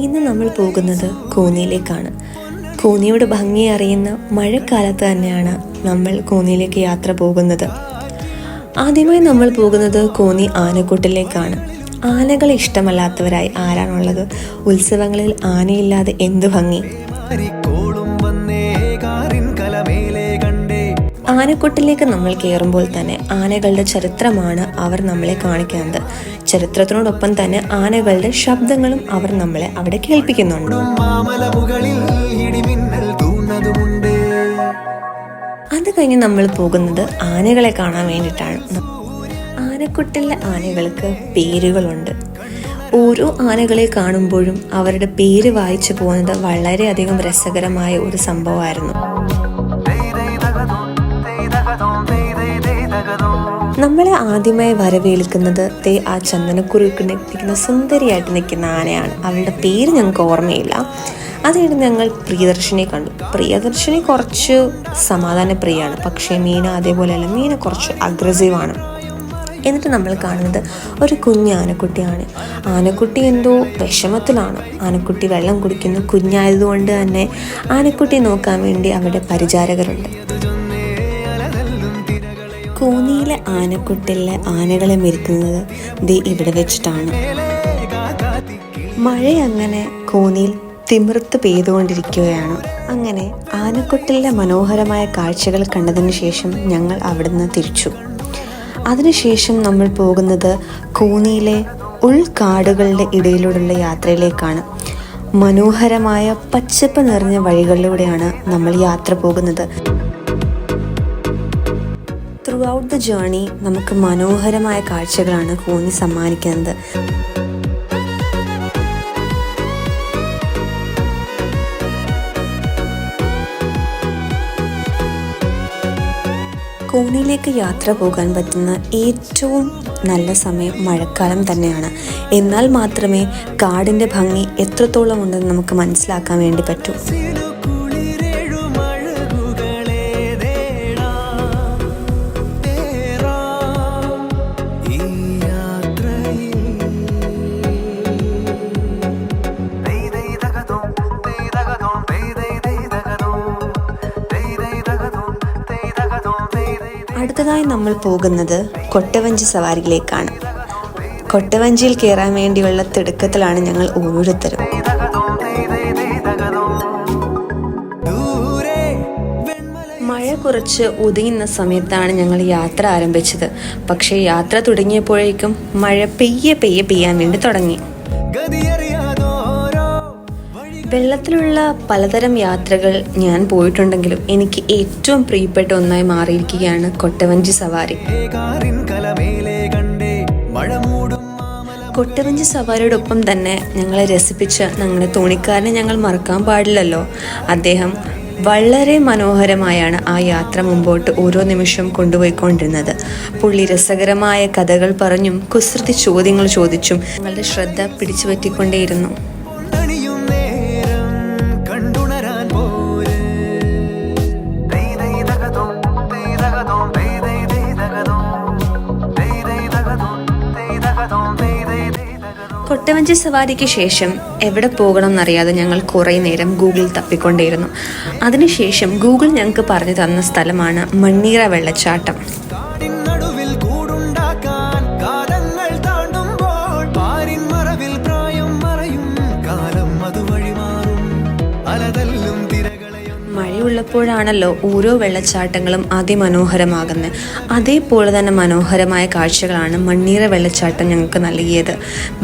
ഇന്ന് നമ്മൾ പോകുന്നത് കോന്നിയിലേക്കാണ്. കോന്നിയുടെ ഭംഗി അറിയുന്ന മഴക്കാലത്ത് തന്നെയാണ് നമ്മൾ കോന്നിയിലേക്ക് യാത്ര പോകുന്നത്. ആദ്യമായി നമ്മൾ പോകുന്നത് കോന്നി ആനക്കൂട്ടിലേക്കാണ്. ആനകളെ ഇഷ്ടമല്ലാത്തവരായി ആരാണുള്ളത്? ഉത്സവങ്ങളിൽ ആനയില്ലാതെ എന്തു ഭംഗി! ആനക്കൊട്ടിലേക്ക് നമ്മൾ കയറുമ്പോൾ തന്നെ ആനകളുടെ ചരിത്രമാണ് അവർ നമ്മളെ കാണിക്കുന്നത്. ചരിത്രത്തിനോടൊപ്പം തന്നെ ആനകളുടെ ശബ്ദങ്ങളും അവർ നമ്മളെ അവിടെ കേൾപ്പിക്കുന്നുണ്ട്. അത് കഴിഞ്ഞ് നമ്മൾ പോകുന്നത് ആനകളെ കാണാൻ വേണ്ടിയിട്ടാണ്. ആനക്കൊട്ടിലെ ആനകൾക്ക് പേരുകളുണ്ട്. ഓരോ ആനകളെ കാണുമ്പോഴും അവരുടെ പേര് വായിച്ചു പോകുന്നത് വളരെയധികം രസകരമായ ഒരു സംഭവമായിരുന്നു. നമ്മളെ ആദ്യമായി വരവേൽക്കുന്നത് ആ ചന്ദനക്കുരുക്കിന് സുന്ദരിയായിട്ട് നിൽക്കുന്ന ആനയാണ്. അവളുടെ പേര് ഞങ്ങൾക്ക് ഓർമ്മയില്ല. അതിനിടെ ഞങ്ങൾ പ്രിയദർശിനി കണ്ടു. പ്രിയദർശിനി കുറച്ച് സമാധാനപ്രിയാണ്, പക്ഷേ മീന അതേപോലെയല്ല. മീന കുറച്ച് അഗ്രസീവാണ്. എന്നിട്ട് നമ്മൾ കാണുന്നത് ഒരു കുഞ്ഞ് ആനക്കുട്ടിയാണ്. ആനക്കുട്ടി എന്തോ വിഷമത്തിലാണ്. ആനക്കുട്ടി വെള്ളം കുടിക്കുന്നു. കുഞ്ഞായതുകൊണ്ട് തന്നെ ആനക്കുട്ടി നോക്കാൻ വേണ്ടി അവിടെ പരിചാരകരുണ്ട്. കോന്നിയിലെ ആനക്കൊട്ടിലെ ആനകളെ മെരുക്കുന്നത് ഇവിടെ വെച്ചിട്ടാണ്. മഴ അങ്ങനെ കോന്നിയിൽ തിമിർത്ത് പെയ്തുകൊണ്ടിരിക്കുകയാണ്. അങ്ങനെ ആനക്കൊട്ടിലെ മനോഹരമായ കാഴ്ചകൾ കണ്ടതിന് ശേഷം ഞങ്ങൾ അവിടുന്ന് തിരിച്ചു. അതിനുശേഷം നമ്മൾ പോകുന്നത് കോന്നിയിലെ ഉൾക്കാടുകളുടെ ഇടയിലൂടെയുള്ള യാത്രയിലേക്കാണ്. മനോഹരമായ പച്ചപ്പ് നിറഞ്ഞ വഴികളിലൂടെയാണ് നമ്മൾ യാത്ര പോകുന്നത്. ത്രൂ ഔട്ട് ദ ജേർണി നമുക്ക് മനോഹരമായ കാഴ്ചകളാണ് കോന്നി സമ്മാനിക്കുന്നത്. കോന്നിയിലേക്ക് യാത്ര പോകാൻ പറ്റുന്ന ഏറ്റവും നല്ല സമയം മഴക്കാലം തന്നെയാണ്. എന്നാൽ മാത്രമേ കാടിൻ്റെ ഭംഗി എത്രത്തോളം ഉണ്ടെന്ന് നമുക്ക് മനസ്സിലാക്കാൻ വേണ്ടി പറ്റൂ. അടുത്തതായി നമ്മൾ പോകുന്നത് കൊട്ടവഞ്ചി സവാരിയിലേക്കാണ്. കൊട്ടവഞ്ചിയിൽ കയറാൻ വേണ്ടിയുള്ള തിടുക്കത്തിലാണ് ഞങ്ങൾ ഓരോരുത്തരും. മഴ കുറച്ച് ഒതുങ്ങുന്ന സമയത്താണ് ഞങ്ങൾ യാത്ര ആരംഭിച്ചത്. പക്ഷേ യാത്ര തുടങ്ങിയപ്പോഴേക്കും മഴ പെയ്യാൻ വേണ്ടി തുടങ്ങി. വെള്ളത്തിലുള്ള പലതരം യാത്രകൾ ഞാൻ പോയിട്ടുണ്ടെങ്കിലും എനിക്ക് ഏറ്റവും പ്രിയപ്പെട്ട ഒന്നായി മാറിയിരിക്കുകയാണ് കൊട്ടവഞ്ചി സവാരി. കൊട്ടവഞ്ചി സവാരിയോടൊപ്പം തന്നെ ഞങ്ങളെ രസിപ്പിച്ച ഞങ്ങളുടെ തോണിക്കാരനെ ഞങ്ങൾ മറക്കാൻ പാടില്ലല്ലോ. അദ്ദേഹം വളരെ മനോഹരമായാണ് ആ യാത്ര മുമ്പോട്ട് ഓരോ നിമിഷം കൊണ്ടുപോയിക്കൊണ്ടിരുന്നത്. പുള്ളി രസകരമായ കഥകൾ പറഞ്ഞും കുസൃതി ചോദ്യങ്ങൾ ചോദിച്ചും ഞങ്ങളുടെ ശ്രദ്ധ പിടിച്ചു പറ്റിക്കൊണ്ടേയിരുന്നു. കൊട്ടവഞ്ചി സവാരിക്ക് ശേഷം എവിടെ പോകണം എന്നറിയാതെ ഞങ്ങൾ കുറേ നേരം ഗൂഗിളിൽ തപ്പിക്കൊണ്ടേയിരുന്നു. അതിനുശേഷം ഗൂഗിൾ ഞങ്ങൾക്ക് പറഞ്ഞു തന്ന സ്ഥലമാണ് മണ്ണീറ വെള്ളച്ചാട്ടം. മഴയുള്ളപ്പോഴാണല്ലോ ഓരോ വെള്ളച്ചാട്ടങ്ങളും അതിമനോഹരമാകുന്നത്. അതേപോലെ തന്നെ മനോഹരമായ കാഴ്ചകളാണ് മണ്ണീറ വെള്ളച്ചാട്ടം ഞങ്ങൾക്ക് നൽകിയത്.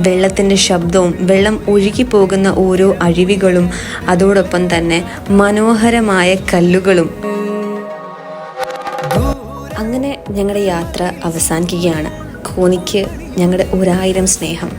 വെള്ളത്തിൻ്റെ ശബ്ദവും വെള്ളം ഒഴുകിപ്പോകുന്ന ഓരോ അരുവികളും അതോടൊപ്പം തന്നെ മനോഹരമായ കല്ലുകളും. അങ്ങനെ ഞങ്ങളുടെ യാത്ര അവസാനിക്കുകയാണ്. കോന്നിക്ക് ഞങ്ങളുടെ 1000 സ്നേഹം.